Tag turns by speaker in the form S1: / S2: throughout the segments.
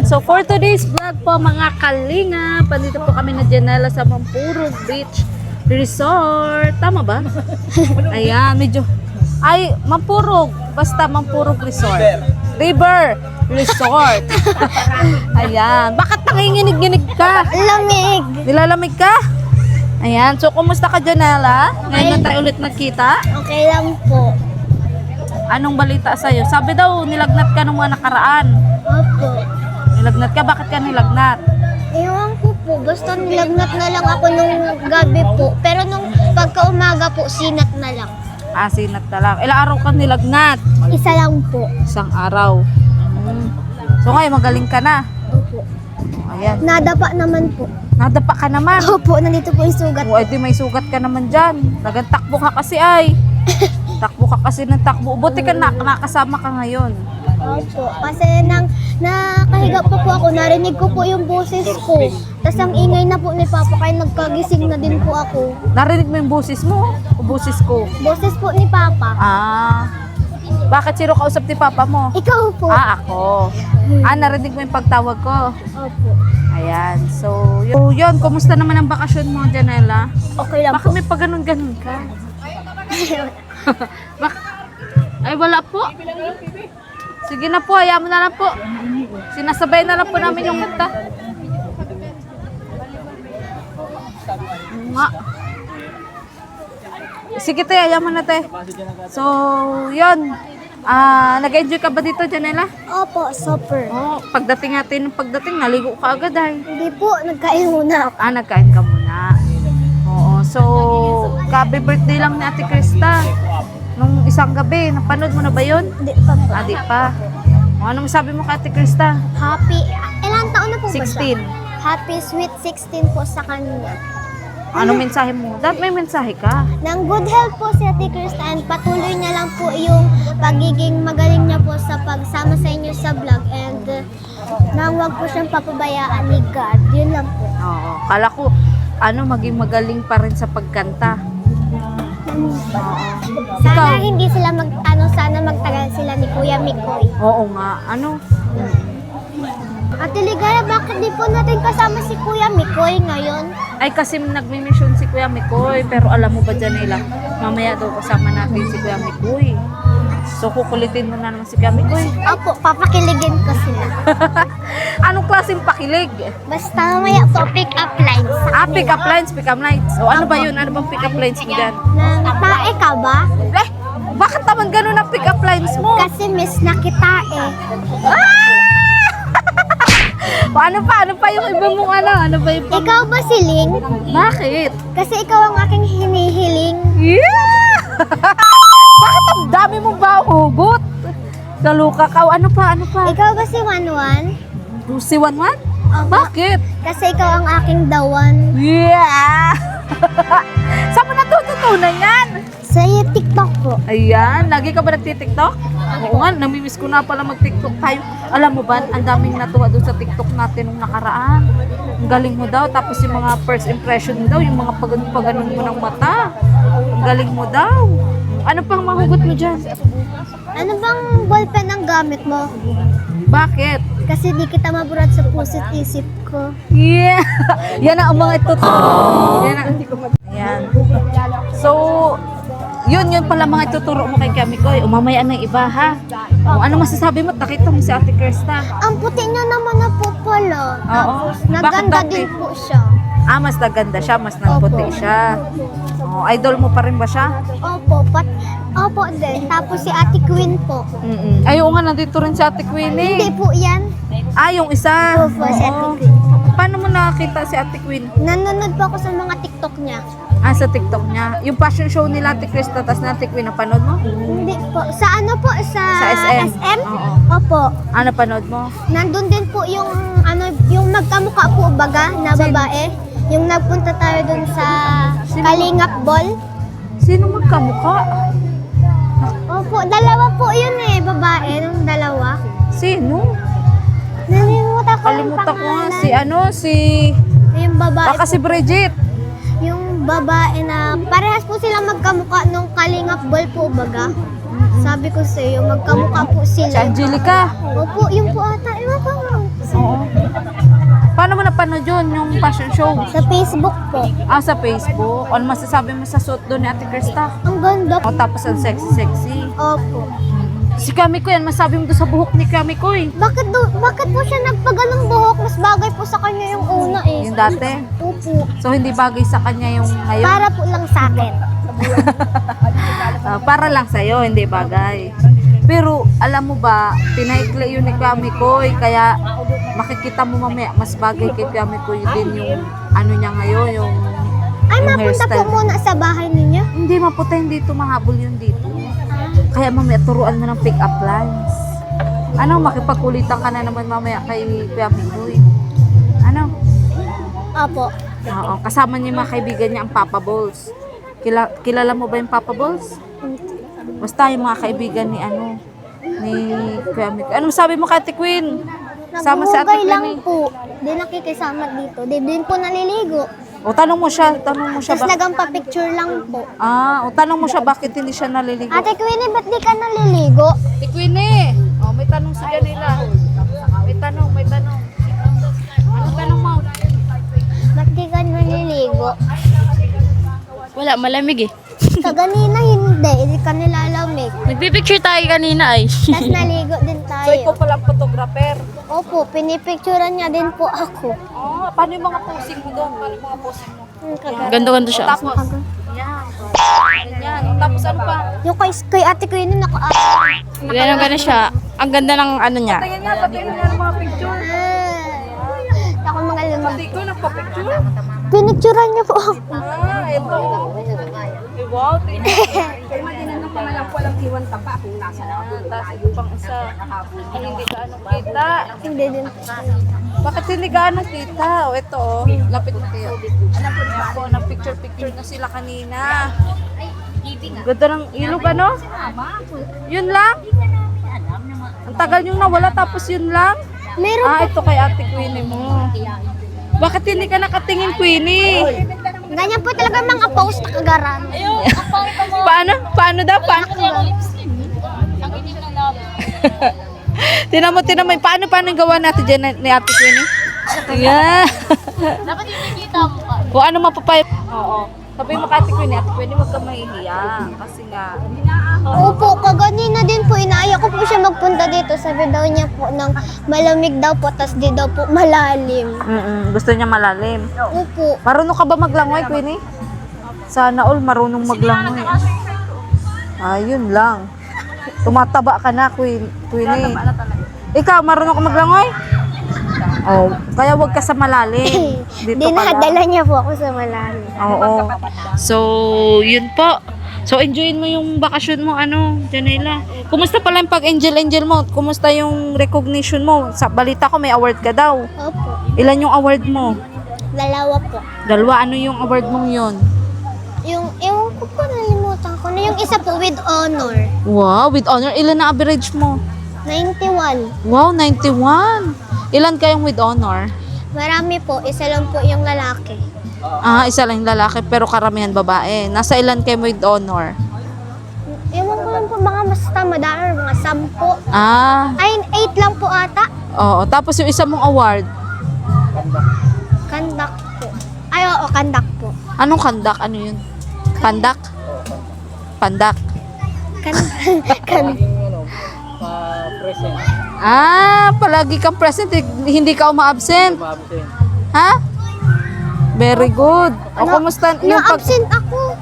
S1: So for today's vlog po mga kalinga, pandito po kami na Janela sa Mampurog Beach Resort. Tama ba? Ayan, medyo... Ay, Mampurog. Basta Mampurog Resort. River Resort. Ayan. Bakit nanginginig-ginig ka?
S2: Lamig.
S1: Nilalamig ka? Ayan. So, kumusta ka, Janela? Ngayon na tayo ulit nagkita.
S2: Okay lang po.
S1: Anong balita sa'yo? Sabi daw, nilagnat ka nung mga nakaraan.
S2: Opo.
S1: Nilagnat ka? Bakit ka nilagnat?
S2: Ewan ko po. Basta nilagnat na lang ako nung gabi po. Pero nung pagka-umaga po, sinat na lang.
S1: Ah, sinat na lang. Ilang araw ka nilagnat?
S2: Isa lang po.
S1: Isang araw. So ngayon, magaling ka na.
S2: Opo.
S1: Ayan.
S2: Nadapa naman po.
S1: Nadapa ka naman.
S2: Opo, nandito po yung sugat.
S1: O, edi may sugat ka naman dyan. Nagtakbo ka kasi ay. Takbo ka kasi ng takbo. Buti ka nakasama ka ngayon.
S2: Opo. Kasi nakahiga pa po ako, narinig ko po yung boses ko. Tapos ang ingay na po ni Papa, kaya nagkagising na din po ako.
S1: Narinig mo yung boses mo? O boses ko?
S2: Boses po ni Papa.
S1: Ah. Bakit sino kausap ni Papa mo?
S2: Ikaw po.
S1: Ah, ako. Ah, narinig mo yung pagtawag ko.
S2: Opo.
S1: Ayan. So, yun. Kumusta naman ang bakasyon mo, Janela?
S2: Okay lang
S1: Baka
S2: po.
S1: may paganon-ganon ka. Ay, wala po. Sige na po, hayaan mo na lang po. Sinasabay na lang po namin yung kanta. Nga. Sige tayo, hayaan mo na tayo. So, yun. Nag-enjoy ka ba dito, Janela?
S2: Opo, super.
S1: Oh, pagdating natin, naligo ka agad ay.
S2: Hindi po, nagkain muna ako.
S1: Nagkain ka muna. Oo, so, happy birthday lang ni Ate Krista. Nung isang gabi, napanood mo na ba yun?
S2: Hindi pa po.
S1: Di pa. O, anong sabi mo kay Ate Krista?
S2: Happy, ilang taon na po ba
S1: 16.
S2: siya? Happy sweet 16 po sa kanya.
S1: Anong mensahe mo? Dapat may mensahe ka.
S2: Nang good health po si Ate Krista and patuloy niya lang po yung pagiging magaling niya po sa pagsama sa inyo sa vlog and nang wag po siyang papabayaan ni God. Yun lang po.
S1: Oo. Kala ko, maging magaling pa rin sa pagkanta.
S2: Sana hindi sila sana magtagal sila ni Kuya Mikoy.
S1: Oo nga.
S2: Ate Ligaya, bakit di po natin kasama si Kuya Mikoy ngayon?
S1: Ay, kasi nagmi-mission si Kuya Mikoy. Pero alam mo ba, Janela, mamaya daw kasama natin si Kuya Mikoy. So, kukulitin mo na naman si Kuya Mikoy.
S2: Opo, papakiligin ko sila.
S1: Anong klaseng pakilig?
S2: Basta mamaya po, pick up lines.
S1: Pick up lines, pick up lines. O, ano ba yun? Ano bang pick up lines mo dyan?
S2: Nang tae ka ba?
S1: Bakit naman ganun ang pick up lines mo?
S2: Kasi miss na kita eh.
S1: O, ano pa yung iba mong Ano ba yung
S2: Ikaw ba si Ling?
S1: Bakit?
S2: Kasi ikaw ang aking hinihiling.
S1: Yeah! Bakit ang dami mong bahugot? Kaluka ka. Ano pa?
S2: Ikaw ba si Wanwan?
S1: Si Wanwan? Bakit?
S2: Kasi ikaw ang aking dawan.
S1: Yeah! Saan mo natututunan yan?
S2: Sa TikTok po.
S1: Ayan, lagi ka ba nagtitiktok? Oo nga, namimiss ko na pala mag-tiktok tayo. Alam mo ba, ang daming natuwa doon sa tiktok natin nung nakaraan. Ang galing mo daw, tapos yung mga first impression mo daw, yung mga paganon mo ng mata. Ang galing mo daw. Ano pang mahugot mo dyan?
S2: Ano bang ballpen ang gamit mo?
S1: Bakit?
S2: Kasi di kita maburat sa puso't isip ko.
S1: Yeah! Yan ang mga ituturo. Yan. So, yun pala mga ituturo mo kay Kamikoy. O mamaya ng iba ha. O ano masasabi mo? Nakita mo si Ate Krista.
S2: Ang puti niya naman na po pala.
S1: Oo.
S2: Tapos naganda
S1: Bakit
S2: din po siya.
S1: Mas naganda siya, mas nagputi
S2: Opo.
S1: siya. O, idol mo pa rin ba siya?
S2: Opo din. Tapos si Ate Queen po.
S1: Ay, oo nga, nandito rin si Ate Queen eh.
S2: Hindi po yan.
S1: Yung isa.
S2: Opo, si Ate
S1: Oo.
S2: Queen.
S1: Paano mo nakakita si Ate Queen?
S2: Nanonood po ako sa mga TikTok niya.
S1: Sa TikTok niya. Yung fashion show nila Ate Krista, tas na Ate Queen, napanood mo?
S2: Hindi po. Sa ano po? Sa
S1: SM?
S2: SM?
S1: Oo.
S2: Opo.
S1: Napanood mo?
S2: Nandun din po yung yung magkamukha po baga na
S1: Sino?
S2: babae. Yung nagpunta tayo dun sa
S1: Sino?
S2: Kalingap Ball.
S1: Sino magkamukha?
S2: Opo, dalawa po yun eh, babae, nung dalawa.
S1: Sino?
S2: Nalimutan ko yung
S1: Kalimutan ko nga.
S2: pangalan. Yung babae,
S1: Baka si Bridget.
S2: yung babae na parehas po sila magkamukha nung Kalingap Ball po baga. Sabi ko sa iyo, magkamukha po
S1: Si
S2: sila.
S1: Angelica.
S2: Opo, yung po ata. Ewan ko.
S1: Oo. napapanood yun, yung fashion show?
S2: Sa Facebook po.
S1: Ah, sa Facebook. Ano masasabi mo sa suot doon ni Ate Krista?
S2: Ang ganda.
S1: O, tapos ang sexy-sexy.
S2: Opo.
S1: Si Kami Koy, ano masabi mo doon sa buhok ni Kami Koy?
S2: Bakit po siya nagpaganong buhok? Mas bagay po sa kanya yung una eh.
S1: Yung dati.
S2: Opo.
S1: So, hindi bagay sa kanya yung ngayon?
S2: Para po lang sa akin.
S1: Para lang sa'yo, hindi bagay. Pero, alam mo ba, pinaikli yun ni Kami Koy, kaya makikita mo mamaya, mas bagay kay Kami Koy din yung ano niya ngayon, yung
S2: Ay,
S1: yung
S2: mapunta po
S1: hairstyle.
S2: muna sa bahay ninyo.
S1: Hindi, maputa yun dito, mahabol yun dito. Kaya mamaya, turuan mo ng pick-up lines. Ano, makipagkulitan ka na naman mamaya kay Kami Koy. Ano?
S2: Opo.
S1: Oo, kasama niya yung mga kaibigan niya ang Papa Balls. Kilala mo ba yung Papa Balls? Basta yung mga kaibigan ni Kuya Miko. Ano sabi mo, Ate Queen? Sama si Ate
S2: Nabuhugay
S1: Queen
S2: lang
S1: eh.
S2: po. Di nakikisama dito. Di din po naliligo.
S1: O tanong mo siya
S2: Tapos nagampa-picture lang po.
S1: tanong mo siya bakit hindi siya naliligo.
S2: Ate Queenie, ba't di ka naliligo?
S1: Ate Queen eh. Oh, may tanong si Janila. May tanong. Ano tanong mo?
S2: Ba't di ka naliligo?
S3: Wala, malamig eh.
S2: Sa ganina hindi. Hindi ka nilalamig.
S3: Nagpipicture tayo kanina ay.
S2: Tapos naligo din
S1: So, ikaw
S2: tayo.
S1: pala ang photographer.
S2: Opo, pinipicturean niya din po ako.
S1: Oh, paano yung mga posing mo doon? Paano yung mga posing mo?
S3: Ganda-ganda siya.
S1: Tapos, yan. Tapos ano pa?
S2: Yung kay Ate Queenie
S3: Ganda siya. Ang ganda ng ano niya.
S1: Tingnan nga, patingin nga ng mga picture.
S2: Ako mga luma.
S1: Pati ko nagpa-picture.
S2: Pinicturean niya po ako.
S1: Ito. Eh, wow, tingnan. Kaya madinanong pa nga lang po walang iwan tapa kung nasa na. Tapos ito pang isa. Hindi ka anong kita.
S2: Hindi din.
S1: Bakit hindi ka anong kita? O ito, lapit na kayo. Alam ko na ako, nag-picture na sila kanina. Ganda ng ilog, ano? Yun lang? Ang tagal yung nawala, tapos yun lang?
S2: Meron
S1: Ito kay Ate Queenie mo. Bakit hindi ka nakatingin, Queenie?
S2: Ganyan po talaga mga post na kagaran.
S1: Paano? Paano daw? Paano? Tinan mo. Paano yung gawa natin dyan ni Ate Queenie? Yeah.
S3: Dapat ikikita mo ka.
S1: Kung ano mapapay... Oo. Sabi mo kay Ate Queenie, huwag ka mahihiya. Kasi nga...
S2: Opo, kaganina din po, inaaya ko po siya magpunta dito. Sabi daw niya po ng malamig daw po, tas di daw po malalim.
S1: Gusto niya malalim.
S2: Opo.
S1: Marunong ka ba maglangoy, Queenie? Sana all marunong maglangoy. Ayun lang. Tumataba ka na, Queenie. Ikaw, marunong ka maglangoy? Oh, kaya wag ka sa malalim. Dito ka lang.
S2: Dinadala niya po ako sa malalim.
S1: Oo. So, yun po. So, enjoyin mo yung bakasyon mo, Janela. Kumusta pala yung pag-angel mo? Kumusta yung recognition mo? Sa balita ko, may award ka daw.
S2: Opo.
S1: Ilan yung award mo?
S2: Dalawa po.
S1: Dalawa. Ano yung award mong yun?
S2: Yung ko po nalimutan ko na yung isa po with honor.
S1: Wow, with honor. Ilan na average mo?
S2: 91.
S1: Wow, 91. Ilan kayong with honor?
S2: Marami po, isa lang po yung lalaki.
S1: Isa lang yung lalaki pero karamihan babae. Nasa ilan kayo with honor?
S2: Ewan ko lang po, mga mas madami, mga 10. Ay, 8 lang po ata.
S1: Oo. Tapos yung isa mong award?
S2: Kandak po. Ay, oo, kandak po.
S1: Anong kandak? Ano yun? Pandak? Pandak. Palagi kang present. Hindi ka uma-absent. Ha? Very good. O, kumusta?
S2: Na-absent ako.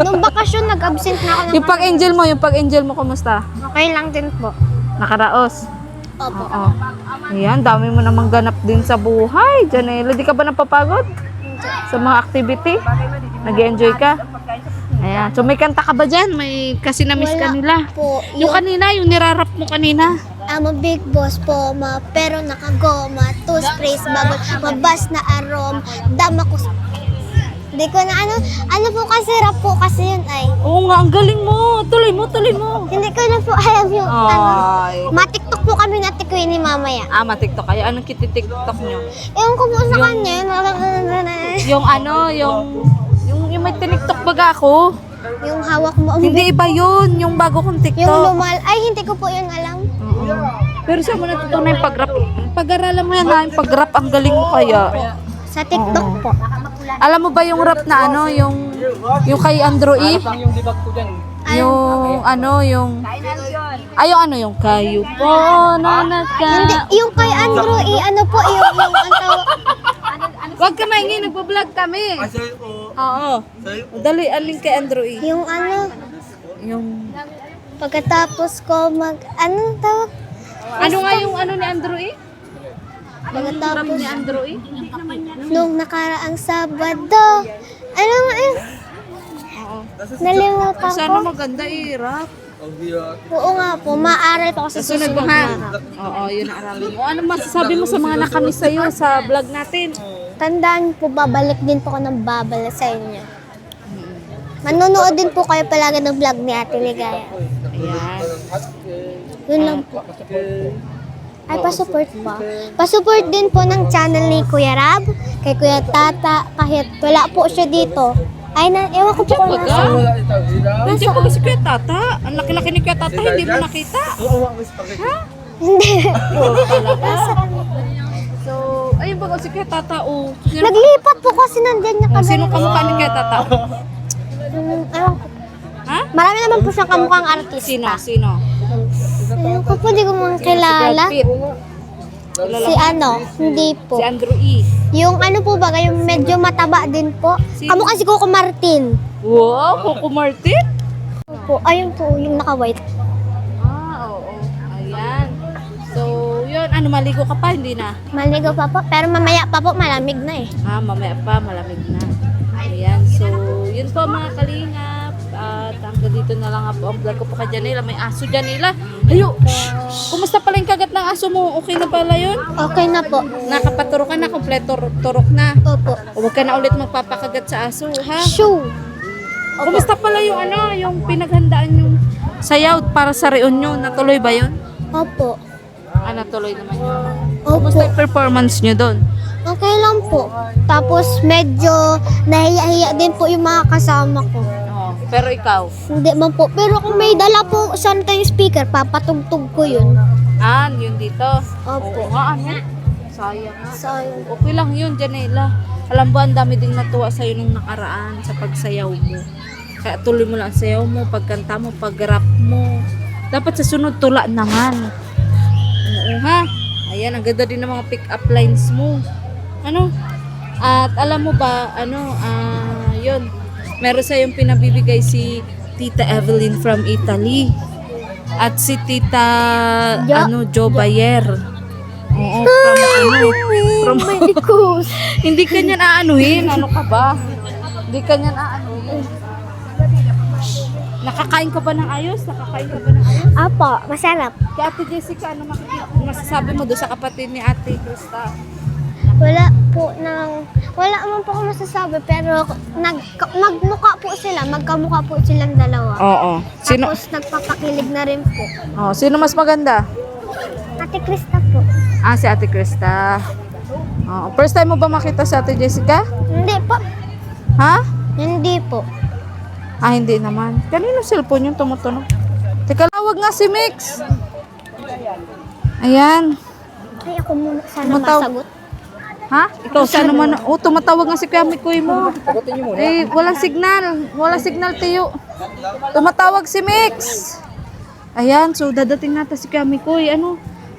S2: Nung bakasyon, nag-absent na ako.
S1: Yung pag-angel mo, kumusta?
S2: Okay lang din po.
S1: Nakaraos.
S2: Opo.
S1: Oo. Ayan, dami mo namang ganap din sa buhay. Janela, di ka ba napapagod? Sa mga activity? Nag-enjoy ka? Ayan. So, may kanta ka ba dyan? May kasi na-miss ka nila.
S2: Po,
S1: Yung kanina, yung nirarap mo kanina.
S2: I'm a big boss po, pero nakagoma, toothpaste, bago, mabas na arom, dama ko. Di ko na ano po kasi rap po kasi yun ay.
S1: Oo nga, ang galing mo. Tuloy mo.
S2: Hindi ko na po alam yung
S1: Ay.
S2: matiktok po kami na Queenie mamaya.
S1: Matiktok kayo. Anong kititiktok nyo?
S2: Ewan ko po sa kanya yun.
S1: Yung may tiniktok baga ako.
S2: Yung hawak mo.
S1: Hindi iba yun. Yung bago kong
S2: Yung
S1: tiktok.
S2: lumal. Ay, hindi ko po yun alam.
S1: Pero saan mo natutunan yung pag-rap? pag-aralan mo yan ha, yung pag-rap, ang galing mo kaya.
S2: Sa TikTok po.
S1: Alam mo ba yung rap na ano, yung kay Andrew E?
S4: Yung libag ko dyan.
S1: Yung ano, yung yung kayo po na
S2: Hindi,
S1: nagka...
S2: yung kay Andrew, ano po, yung ang tawag.
S1: Huwag ka maingay, nagbablog kami. Oo. Dali, aling kay Andrew E.
S2: Yung ano,
S1: Yung...
S2: pagkatapos ko ano tawag?
S1: Ano nga yung ano ni Andrew E? Rap
S2: Pagkatapos,
S1: ni Andrew E?
S2: nung nakaraang Sabado, ano nga eh,
S1: Oo.
S2: nalimutan
S1: Sana
S2: ko.
S1: maganda i-rap.
S2: Oo nga po, maaral po ako sa
S1: Susunod mo
S2: susunod
S1: ha?
S2: na.
S1: Oo, yun ang aralin mo. Ano masasabi mo sa mga nakamiss sa'yo sa vlog natin?
S2: Tandaan po, babalik din po ako ng babala sa inyo. Manonood din po kayo palagi ng vlog ni Ate Ligaya.
S1: Ayan.
S2: Yun lang po. Ay, pasupport pa. Pasupport din po ng channel ni Kuya Rab, kay Kuya Tata, kahit wala po siya dito. Ay, ewan ko po kung
S1: Baga?
S2: nasa.
S1: Nandiyan pa ba si Kuya Tata? Ang laki-laki ni Kuya Tata, hindi mo nakita.
S2: Hindi.
S1: Talaga? So, ayun ba si Kuya Tata? Oh.
S2: Naglipat po kasi nandyan niya kami.
S1: Sino kamukha ni Kuya Tata?
S2: Ewan ko.
S1: Ha?
S2: Marami naman po siyang kamukhang artista.
S1: Sino?
S2: Ewan ko po, di ko mga kilala.
S1: Si Brad Pitt.
S2: Si ano, hindi po.
S1: Si Andrew E.
S2: Yung ano po ba, yung medyo mataba din po.
S1: Sino?
S2: Kamukha si Coco Martin.
S1: Wow, Coco Martin?
S2: Po, ayun po, yung naka-white.
S1: Oo. Ayan. So, yun. Ano, maligo ka pa? Hindi na.
S2: Maligo pa po, pero mamaya pa po, malamig na eh.
S1: Mamaya pa, malamig na. Ayan. So, yun po mga kalingap. At hanggang dito na lang po ang vlog ko po kay Janela. May aso Janela. Ayo! Kumusta pala yung kagat ng aso mo? Okay na pala yun?
S2: Okay na po.
S1: Nakapaturok ka na, kompleto turok na.
S2: Opo.
S1: Huwag ka na ulit magpapakagat sa aso, ha?
S2: Shoe.
S1: Kumusta pala yung ano, yung pinaghandaan yung sayaw para sa reunion? Natuloy ba yun?
S2: Opo.
S1: Natuloy naman yun.
S2: Opo.
S1: Kumusta yung performance nyo doon?
S2: Okay lang po. Tapos medyo nahiya-hiya din po yung mga kasama ko.
S1: Oo. Pero ikaw?
S2: Hindi man po. Pero kung may dala po sometimes speaker, papatugtog ko yun.
S1: Yun dito.
S2: Opo.
S1: Oo nga, ano? Sayang nga.
S2: So,
S1: Okay lang yun, Janela. Alam ba, ang dami ding natuwa sa'yo nung nakaraan sa pagsayaw mo. Kaya tuloy mo lang ang sayaw mo, pagkanta mo, pag-rap mo. Dapat sa sunod, tula naman. Oo ha? Ayan, ang ganda din ng mga pick-up lines mo. Ano? At alam mo ba, yun. Meron sa'yong pinabibigay si Tita Evelyn from Italy. At si Tita, Jo Bayer. Oo, from hindi ka niyan aanuhin. Ano ka ba? Hindi ka niyan aanuhin. Nakakain ka ba ng ayos?
S2: Apo, masarap.
S1: Kay Ate Jessica, ano masasabi mo doon sa kapatid ni Ate Krista?
S2: Wala naman po ako masasabi, pero magmukha po sila, magkamukha po silang dalawa.
S1: Oo.
S2: Tapos nagpapakilig na rin po.
S1: Sino mas maganda?
S2: Ate Krista po.
S1: Si Ate Krista. First time mo ba makita si Ate Jessica?
S2: Hindi po.
S1: Ha?
S2: Hindi po.
S1: Hindi naman. Kanino cellphone yung tumutunog? Teka, tawag nga si Mix. Ayan.
S2: Ay, ako muna sana
S1: Tumataw-
S2: masagot.
S1: Ha? Ikaw sana man. Tumatawag nga si Kuya Mikoy mo.
S4: Sagutin niyo muna.
S1: Walang signal. Walang signal, Tiyo. Tumatawag si Mix. Ayan, so dadating natin si Kuya Mikoy.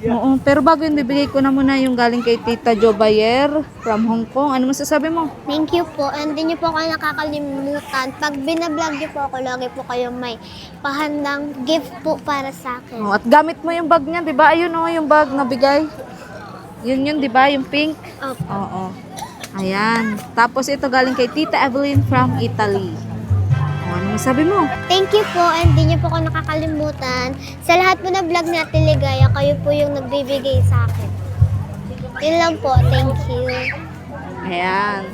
S1: Oo, pero bago yun, bibigay ko na muna yung galing kay Tita Jo Bayer from Hong Kong. Ano masasabi mo?
S2: Thank you po. And hindi niyo po ako nakakalimutan. Pag binablog niyo po ako, lagi po kayo may pahandang gift po para sa akin.
S1: At gamit mo yung bag niya, di ba? Ayun yung bag na bigay. Yun, di ba? Yung pink.
S2: Opo.
S1: Oo. Ayan. Tapos ito galing kay Tita Evelyn from Italy. Ano masabi mo?
S2: Thank you po, and hindi niyo po ako nakakalimutan. Sa lahat po na vlog na Ligaya, kayo po yung nagbibigay sa akin. Yun lang po, thank you.
S1: Ayan.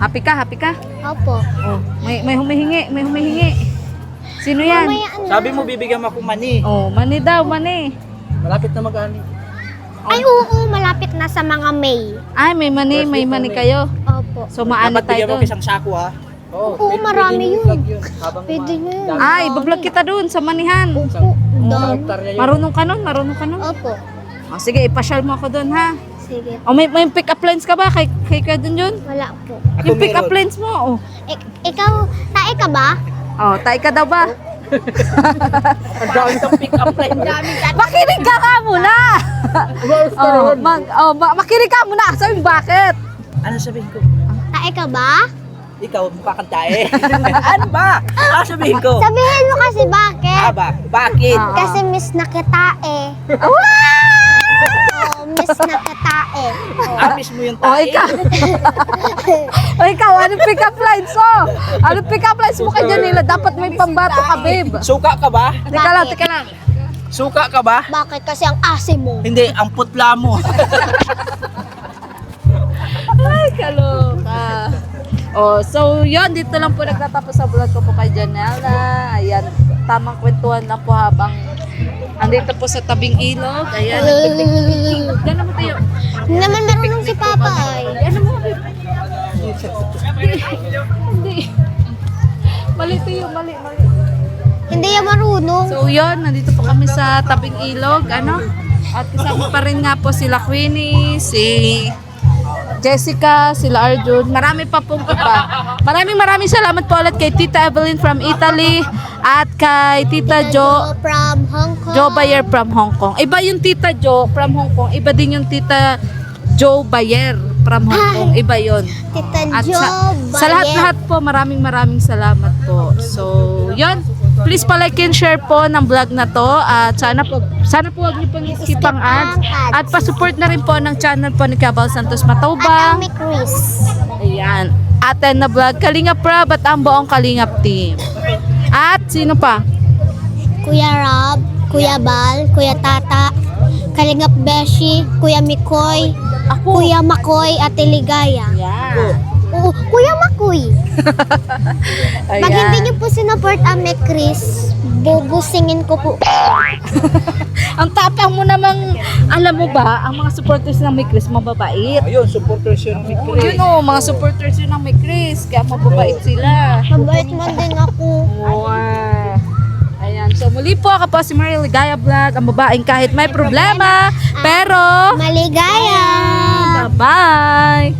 S1: Happy ka?
S2: Opo.
S1: May humihingi. Sino yan?
S2: Mamaya ano?
S4: Sabi mo bibigyan mo akong mani.
S1: Mani daw, mani.
S4: Malapit na mag-ani.
S2: Ay, oo, malapit na sa mga May.
S1: May mani kayo.
S2: Opo.
S1: So maano
S4: Dapat
S1: tayo
S4: bigyan mo
S1: doon?
S4: isang sako ha.
S2: Oo, marami yun. Pwede nyo yun.
S1: Ibablog kita doon sa manihan.
S2: Opo. Dami.
S1: Marunong ka nun?
S2: Opo.
S1: O, sige, ipasyal mo ako doon, ha?
S2: Sige.
S1: O, may pick-up lines ka ba kay Kuya Junjun?
S2: Wala po.
S4: Ako
S1: Yung pick-up
S4: meron.
S1: lines mo, o.
S2: Ikaw, tae ka ba?
S1: O, tayo ka daw ba?
S4: Ang dami kang pick up line.
S1: Makinig ka nga muna! Makinig ka muna! Sabi bakit?
S4: Ano sabihin ko?
S2: Tae ka ba?
S4: Ikaw, makakantae. Ano ba? Ano sabihin ko?
S2: Sabihin mo kasi bakit?
S4: Bakit?
S2: Kasi miss na kita eh.
S1: Wow!
S2: Oh, miss na kita eh.
S4: Miss mo yung
S1: O,
S4: tae.
S1: ikaw. O, ikaw, anong pick-up lines mo? Anong pick-up lines mo kay Janila? Dapat may pambato ka, babe.
S4: Suka ka ba?
S1: Teka lang.
S4: Suka ka ba?
S2: Bakit kasi ang asim mo?
S4: Hindi, ang putla mo.
S1: Ay, kaloka. Oh, so yun, dito lang po nagtatapos sa vlog ko po kay Janela. Ayan, tamang kwentuhan lang po habang andito po sa tabing ilog. Ayan, nagpipik-pik. Gano'n mo tayo.
S2: Hindi naman marunong si Papa ay.
S1: Ano mo? Hindi. Mali tayo, mali.
S2: Hindi yan marunong.
S1: So yun, nandito po kami sa tabing ilog. Ano? At kasama pa rin nga po sila Queenie, si Jessica, sila Arjun, marami pa pong iba. Maraming salamat po ulit kay Tita Evelyn from Italy at kay Tita Jo
S2: From Hong Kong.
S1: Jo Bayer from Hong Kong. Iba yung Tita Jo from Hong Kong, iba din yung Tita Jo Bayer from Hong Kong. Iba yon.
S2: Tita
S1: At
S2: Jo
S1: sa lahat po, maraming salamat po. So, yon. Please pa-like and share po ng vlog na to at sana po wag niyo pong skip ang ads at pa-support na rin po ng channel po ni Cabal Santos
S2: At
S1: Matubang.
S2: ang Chris.
S1: Ayan. Aten na vlog Kalingap Rob at ang buong Kalingap team. At sino pa?
S2: Kuya Rob, Kuya Bal, Kuya Tata, Kalingap Beshi, Kuya Mikoy,
S1: Ako.
S2: Kuya Makoy at Ligaya.
S1: Ayan.
S2: Oo, Kuya Makoy. Pag hindi niyo po sinupport ang Chris, bubusingin ko po.
S1: Ang tapang mo namang, alam mo ba, ang mga supporters ng May Chris mababait.
S4: Ayun, supporters yun ng Mikri.
S1: Yun o, mga supporters yun ng May Chris, kaya mababait sila.
S2: Mabait man din ako.
S1: Wow. Ayan, so muli po ako po si Marie Ligaya Vlog, ang babaeng kahit may problema, pero
S2: Maligaya!
S1: bye-bye!